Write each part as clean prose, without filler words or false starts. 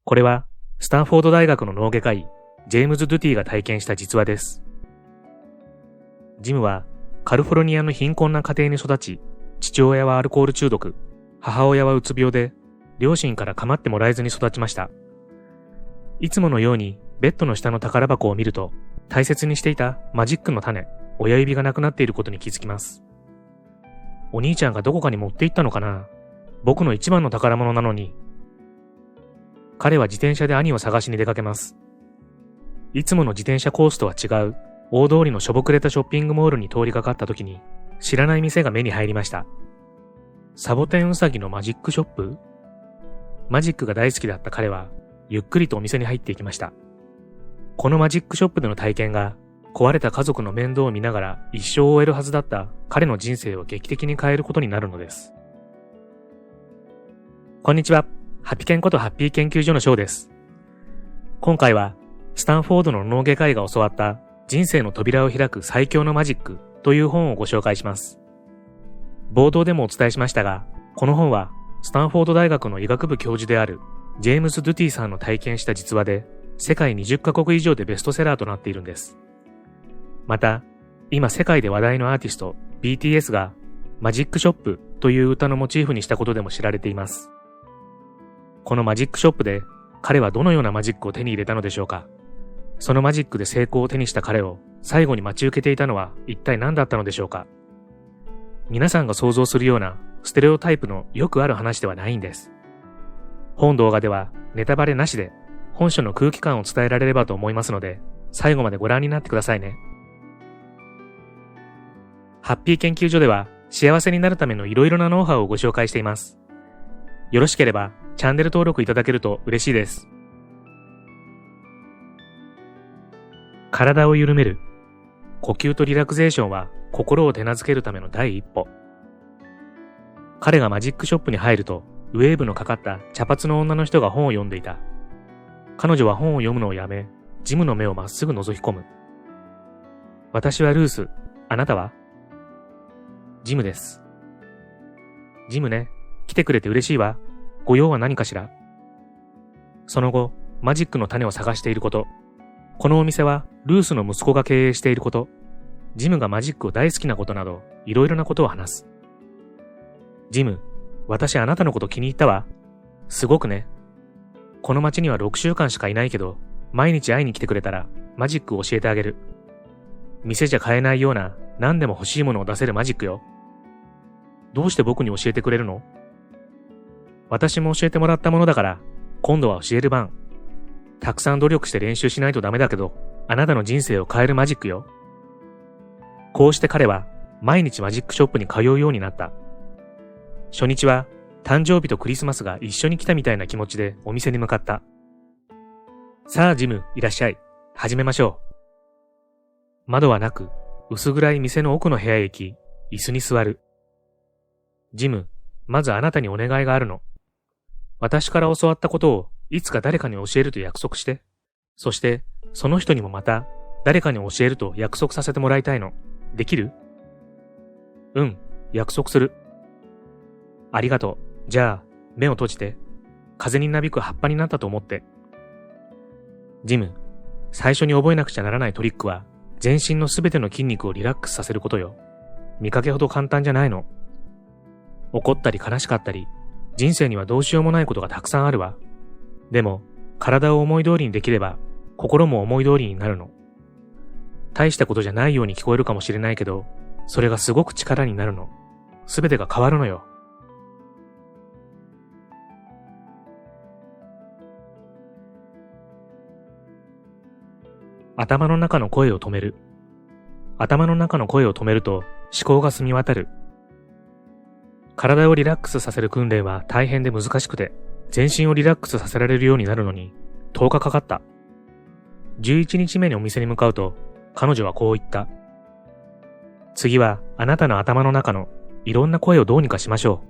これは、スタンフォード大学の脳外科医、ジェームズ・ドゥティが体験した実話です。ジムは、カリフォルニアの貧困な家庭に育ち、父親はアルコール中毒、母親はうつ病で、両親から構ってもらえずに育ちました。いつものようにベッドの下の宝箱を見ると、大切にしていたマジックの種、親指がなくなっていることに気づきます。お兄ちゃんがどこかに持って行ったのかな？僕の一番の宝物なのに。彼は自転車で兄を探しに出かけます。いつもの自転車コースとは違う、大通りのしょぼくれたショッピングモールに通りかかった時に、知らない店が目に入りました。サボテンウサギのマジックショップ？マジックが大好きだった彼は、ゆっくりとお店に入っていきました。このマジックショップでの体験が、壊れた家族の面倒を見ながら一生を終えるはずだった彼の人生を劇的に変えることになるのです。こんにちは。ハピケンことハッピー研究所のショーです。今回は、スタンフォードの脳外科医が教わった人生の扉を開く最強のマジックという本をご紹介します。冒頭でもお伝えしましたが、この本はスタンフォード大学の医学部教授であるジェームズ・ドゥティさんの体験した実話で、世界20カ国以上でベストセラーとなっているんです。また、今世界で話題のアーティスト BTS がマジックショップという歌のモチーフにしたことでも知られています。このマジックショップで彼はどのようなマジックを手に入れたのでしょうか。そのマジックで成功を手にした彼を最後に待ち受けていたのは一体何だったのでしょうか。皆さんが想像するようなステレオタイプのよくある話ではないんです。本動画ではネタバレなしで本書の空気感を伝えられればと思いますので、最後までご覧になってくださいね。ハッピー研究所では幸せになるためのいろいろなノウハウをご紹介しています。よろしければチャンネル登録いただけると嬉しいです。体を緩める。呼吸とリラクゼーションは心を手なずけるための第一歩。彼がマジックショップに入ると、ウェーブのかかった茶髪の女の人が本を読んでいた。彼女は本を読むのをやめ、ジムの目をまっすぐ覗き込む。私はルース。あなたは？ジムです。ジムね。来てくれて嬉しいわ。ご用は何かしら？その後、マジックの種を探していること。このお店はルースの息子が経営していること。ジムがマジックを大好きなことなど、いろいろなことを話す。ジム、私あなたのこと気に入ったわ。すごくね。この町には6週間しかいないけど、毎日会いに来てくれたら、マジックを教えてあげる。店じゃ買えないような、何でも欲しいものを出せるマジックよ。どうして僕に教えてくれるの？私も教えてもらったものだから、今度は教える番。たくさん努力して練習しないとダメだけど、あなたの人生を変えるマジックよ。こうして彼は、毎日マジックショップに通うようになった。初日は、誕生日とクリスマスが一緒に来たみたいな気持ちでお店に向かった。さあジム、いらっしゃい。始めましょう。窓はなく、薄暗い店の奥の部屋へ行き、椅子に座る。ジム、まずあなたにお願いがあるの。私から教わったことをいつか誰かに教えると約束して。そして、その人にもまた誰かに教えると約束させてもらいたいの。できる？うん、約束する。ありがとう。じゃあ、目を閉じて。風になびく葉っぱになったと思って。ジム、最初に覚えなくちゃならないトリックは、全身のすべての筋肉をリラックスさせることよ。見かけほど簡単じゃないの。怒ったり悲しかったり、人生にはどうしようもないことがたくさんあるわ。でも、体を思い通りにできれば、心も思い通りになるの。大したことじゃないように聞こえるかもしれないけど、それがすごく力になるの。すべてが変わるのよ。頭の中の声を止める。頭の中の声を止めると思考が澄み渡る。体をリラックスさせる訓練は大変で難しくて、全身をリラックスさせられるようになるのに10日かかった。11日目にお店に向かうと、彼女はこう言った。次はあなたの頭の中のいろんな声をどうにかしましょ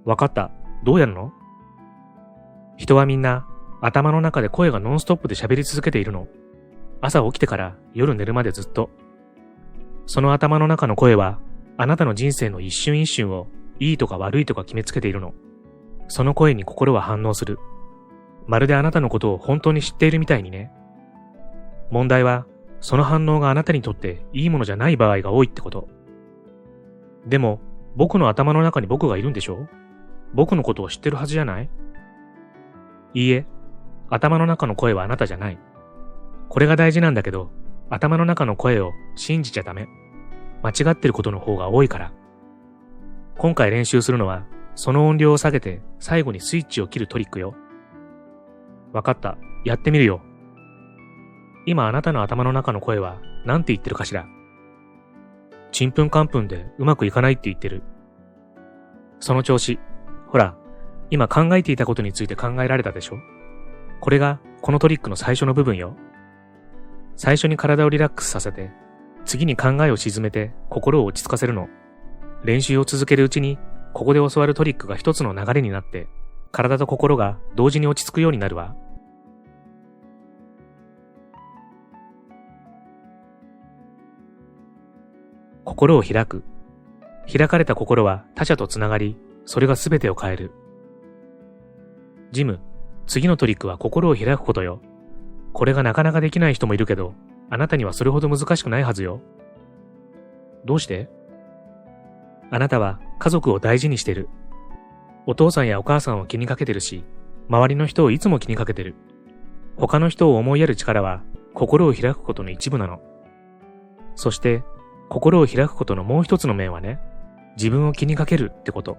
う。わかった。どうやるの？人はみんな頭の中で声がノンストップで喋り続けているの。朝起きてから夜寝るまでずっと。その頭の中の声はあなたの人生の一瞬一瞬をいいとか悪いとか決めつけているの。その声に心は反応する。まるであなたのことを本当に知っているみたいにね。問題は、その反応があなたにとっていいものじゃない場合が多いってこと。でも、僕の頭の中に僕がいるんでしょ？僕のことを知ってるはずじゃない？いいえ、頭の中の声はあなたじゃない。これが大事なんだけど、頭の中の声を信じちゃダメ。間違ってることの方が多いから。今回練習するのは、その音量を下げて最後にスイッチを切るトリックよ。わかった。やってみるよ。今あなたの頭の中の声は何て言ってるかしら。ちんぷんかんぷんでうまくいかないって言ってる。その調子。ほら、今考えていたことについて考えられたでしょ？これがこのトリックの最初の部分よ。最初に体をリラックスさせて、次に考えを沈めて心を落ち着かせるの。練習を続けるうちに、ここで教わるトリックが一つの流れになって、体と心が同時に落ち着くようになるわ。心を開く。開かれた心は他者とつながり、それが全てを変える。ジム、次のトリックは心を開くことよ。これがなかなかできない人もいるけど、あなたにはそれほど難しくないはずよ。どうして？あなたは家族を大事にしてる。お父さんやお母さんを気にかけてるし、周りの人をいつも気にかけてる。他の人を思いやる力は心を開くことの一部なの。そして、心を開くことのもう一つの面はね、自分を気にかけるってこと。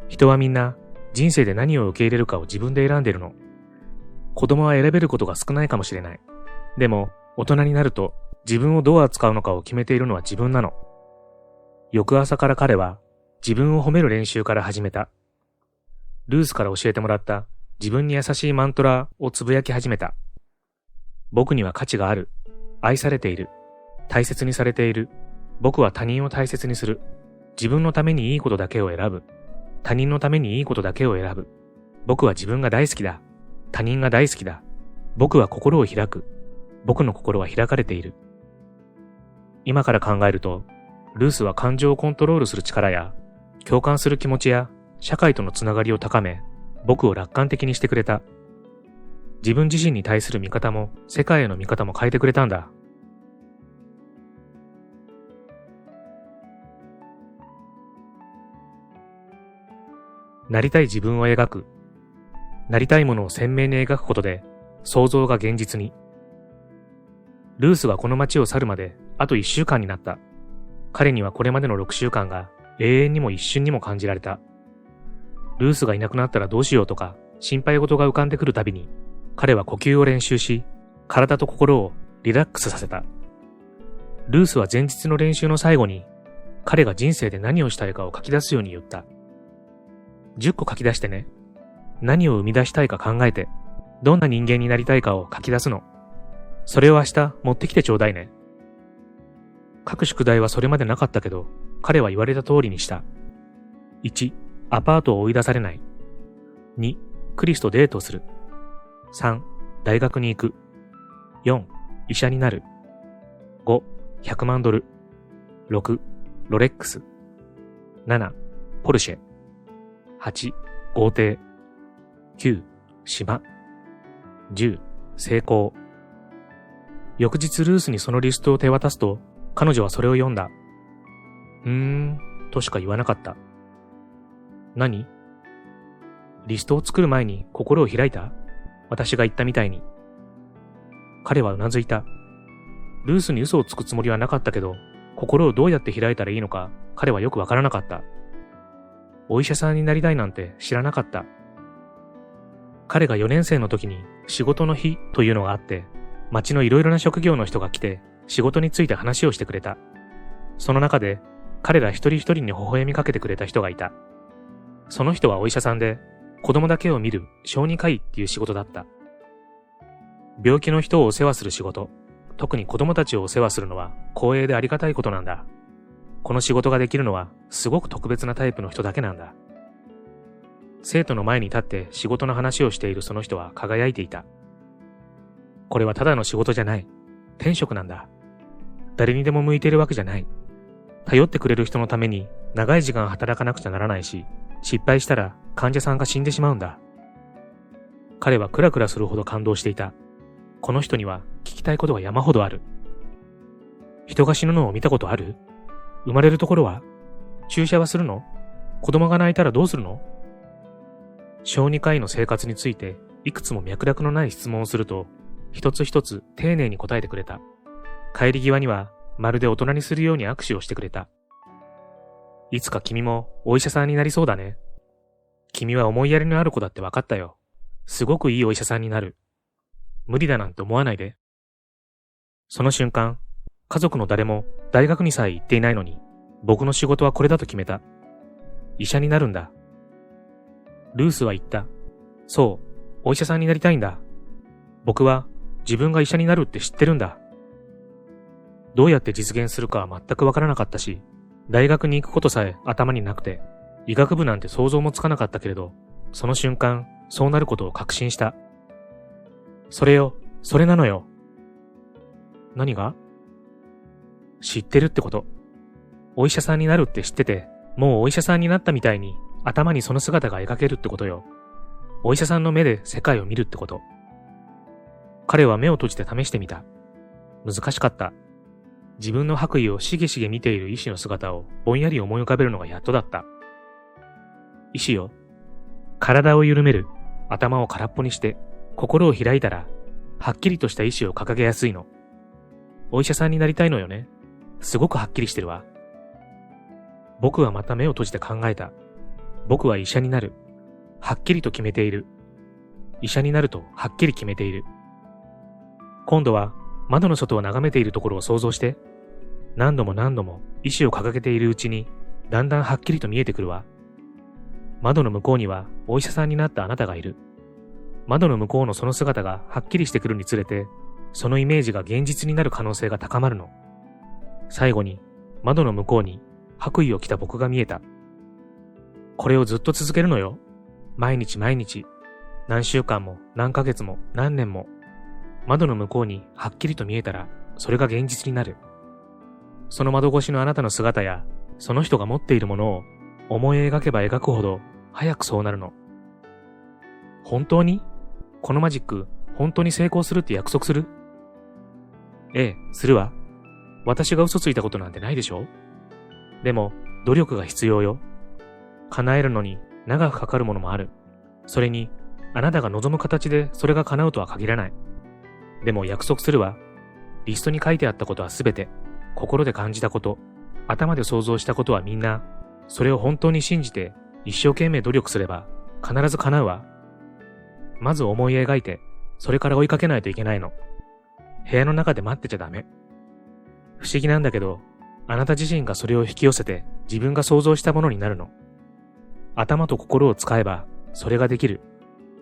人はみんな人生で何を受け入れるかを自分で選んでるの。子供は選べることが少ないかもしれない。でも、大人になると自分をどう扱うのかを決めているのは自分なの。翌朝から彼は自分を褒める練習から始めた。ルースから教えてもらった自分に優しいマントラをつぶやき始めた。僕には価値がある。愛されている。大切にされている。僕は他人を大切にする。自分のためにいいことだけを選ぶ。他人のためにいいことだけを選ぶ。僕は自分が大好きだ。他人が大好きだ。僕は心を開く。僕の心は開かれている。今から考えると、ルースは感情をコントロールする力や、共感する気持ちや、社会とのつながりを高め、僕を楽観的にしてくれた。自分自身に対する見方も、世界への見方も変えてくれたんだ。なりたい自分を描く。なりたいものを鮮明に描くことで、想像が現実に。ルースがこの街を去るまであと1週間になった。彼にはこれまでの6週間が永遠にも一瞬にも感じられた。ルースがいなくなったらどうしようとか心配事が浮かんでくるたびに、彼は呼吸を練習し、体と心をリラックスさせた。ルースは前日の練習の最後に、彼が人生で何をしたいかを書き出すように言った。10個書き出してね。何を生み出したいか考えて、どんな人間になりたいかを書き出すの。それを明日持ってきてちょうだいね。書く宿題はそれまでなかったけど、彼は言われた通りにした。1、アパートを追い出されない。2、クリスとデートをする。3、大学に行く。4、医者になる。5、100万ドル。6、ロレックス。7、ポルシェ。8、豪邸。9、島。10、成功。翌日ルースにそのリストを手渡すと、彼女はそれを読んだ。としか言わなかった。何？リストを作る前に心を開いた？私が言ったみたいに。彼はうなずいた。ルースに嘘をつくつもりはなかったけど、心をどうやって開いたらいいのか彼はよくわからなかった。お医者さんになりたいなんて知らなかった。彼が4年生の時に仕事の日というのがあって、街のいろいろな職業の人が来て仕事について話をしてくれた。その中で彼ら一人一人に微笑みかけてくれた人がいた。その人はお医者さんで、子供だけを見る小児科医っていう仕事だった。病気の人をお世話する仕事、特に子供たちをお世話するのは光栄でありがたいことなんだ。この仕事ができるのはすごく特別なタイプの人だけなんだ。生徒の前に立って仕事の話をしているその人は輝いていた。これはただの仕事じゃない。天職なんだ。誰にでも向いているわけじゃない。頼ってくれる人のために長い時間働かなくちゃならないし、失敗したら患者さんが死んでしまうんだ。彼はクラクラするほど感動していた。この人には聞きたいことが山ほどある。人が死ぬのを見たことある？生まれるところは？注射はするの？子供が泣いたらどうするの？小児科医の生活についていくつも脈絡のない質問をすると、一つ一つ丁寧に答えてくれた。帰り際にはまるで大人にするように握手をしてくれた。いつか君もお医者さんになりそうだね。君は思いやりのある子だって分かったよ。すごくいいお医者さんになる。無理だなんて思わないで。その瞬間、家族の誰も大学にさえ行っていないのに、僕の仕事はこれだと決めた。医者になるんだ。ルースは言った。そう、お医者さんになりたいんだ。僕は自分が医者になるって知ってるんだ。どうやって実現するかは全くわからなかったし、大学に行くことさえ頭になくて、医学部なんて想像もつかなかったけれど、その瞬間、そうなることを確信した。それよ、それなのよ。何が？知ってるってこと。お医者さんになるって知ってて、もうお医者さんになったみたいに頭にその姿が描けるってことよ。お医者さんの目で世界を見るってこと。彼は目を閉じて試してみた。難しかった。自分の白衣をしげしげ見ている医師の姿をぼんやり思い浮かべるのがやっとだった。医師よ。体を緩める。頭を空っぽにして、心を開いたら、はっきりとした意志を掲げやすいの。お医者さんになりたいのよね。すごくはっきりしてるわ。僕はまた目を閉じて考えた。僕は医者になる。はっきりと決めている。医者になるとはっきり決めている。今度は窓の外を眺めているところを想像して、何度も何度も意志を掲げているうちに、だんだんはっきりと見えてくるわ。窓の向こうにはお医者さんになったあなたがいる。窓の向こうのその姿がはっきりしてくるにつれて、そのイメージが現実になる可能性が高まるの。最後に、窓の向こうに白衣を着た僕が見えた。これをずっと続けるのよ。毎日毎日。何週間も何ヶ月も何年も。窓の向こうにはっきりと見えたら、それが現実になる。その窓越しのあなたの姿や、その人が持っているものを思い描けば描くほど、早くそうなるの。本当に？このマジック、本当に成功するって約束する？ええ、するわ。私が嘘ついたことなんてないでしょ？でも、努力が必要よ。叶えるのに長くかかるものもある。それに、あなたが望む形でそれが叶うとは限らない。でも約束するわ。リストに書いてあったことはすべて、心で感じたこと、頭で想像したことはみんな、それを本当に信じて一生懸命努力すれば必ず叶うわ。まず思い描いて、それから追いかけないといけないの。部屋の中で待ってちゃダメ。不思議なんだけど、あなた自身がそれを引き寄せて自分が想像したものになるの。頭と心を使えばそれができる。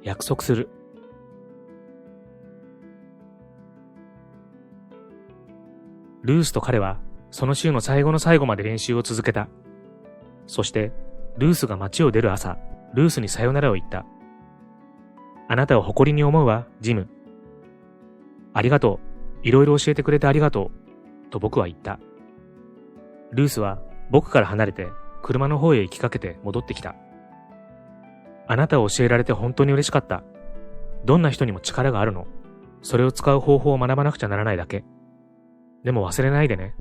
約束する。ルースと彼はその週の最後の最後まで練習を続けた。そして、ルースが街を出る朝、ルースにさよならを言った。あなたを誇りに思うわ、ジム。ありがとう。いろいろ教えてくれてありがとう。と僕は言った。ルースは僕から離れて車の方へ行きかけて戻ってきた。あなたを教えられて本当に嬉しかった。どんな人にも力があるの。それを使う方法を学ばなくちゃならないだけ。でも忘れないでね。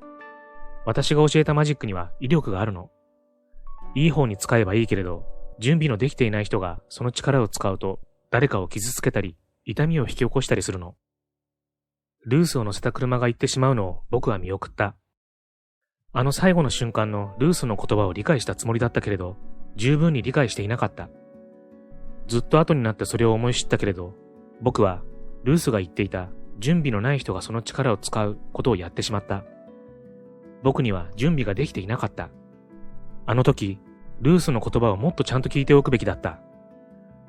私が教えたマジックには威力があるの。いい方に使えばいいけれど、準備のできていない人がその力を使うと誰かを傷つけたり、痛みを引き起こしたりするの。ルースを乗せた車が行ってしまうのを僕は見送った。あの最後の瞬間のルースの言葉を理解したつもりだったけれど、十分に理解していなかった。ずっと後になってそれを思い知ったけれど、僕はルースが言っていた準備のない人がその力を使うことをやってしまった。僕には準備ができていなかった。あの時、ルースの言葉をもっとちゃんと聞いておくべきだった。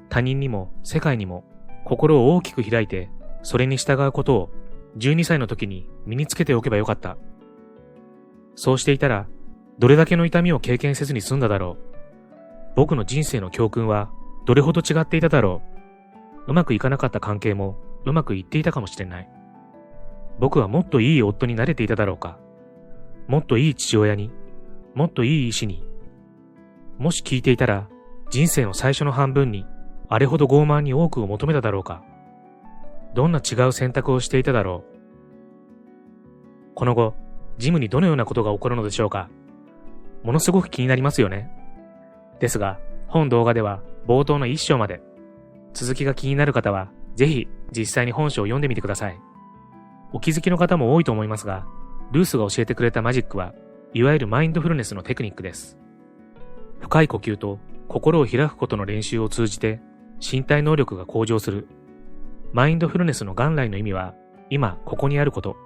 他人にも世界にも心を大きく開いて、それに従うことを12歳の時に身につけておけばよかった。そうしていたら、どれだけの痛みを経験せずに済んだだろう。僕の人生の教訓はどれほど違っていただろう。うまくいかなかった関係もうまくいっていたかもしれない。僕はもっといい夫になれていただろうか。もっといい父親に、もっといい医師に。もし聞いていたら、人生の最初の半分にあれほど傲慢に多くを求めただろうか。どんな違う選択をしていただろう。この後、ジムにどのようなことが起こるのでしょうか。ものすごく気になりますよね。ですが、本動画では冒頭の1章まで。続きが気になる方は、ぜひ実際に本書を読んでみてください。お気づきの方も多いと思いますが、ルースが教えてくれたマジックは、いわゆるマインドフルネスのテクニックです。深い呼吸と心を開くことの練習を通じて、身体能力が向上する。マインドフルネスの元来の意味は、今ここにあること。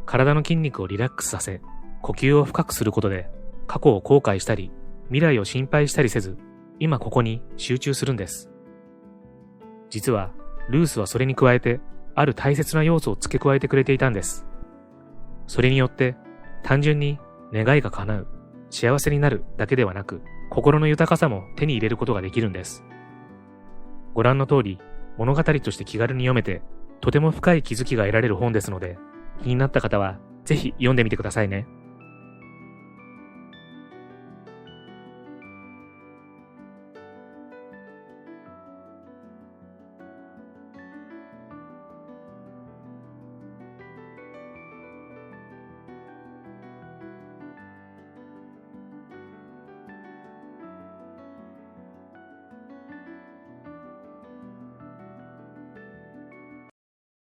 体の筋肉をリラックスさせ、呼吸を深くすることで、過去を後悔したり、未来を心配したりせず、今ここに集中するんです。実は、ルースはそれに加えて、ある大切な要素を付け加えてくれていたんです。それによって、単純に願いが叶う、幸せになるだけではなく、心の豊かさも手に入れることができるんです。ご覧の通り、物語として気軽に読めて、とても深い気づきが得られる本ですので、気になった方はぜひ読んでみてくださいね。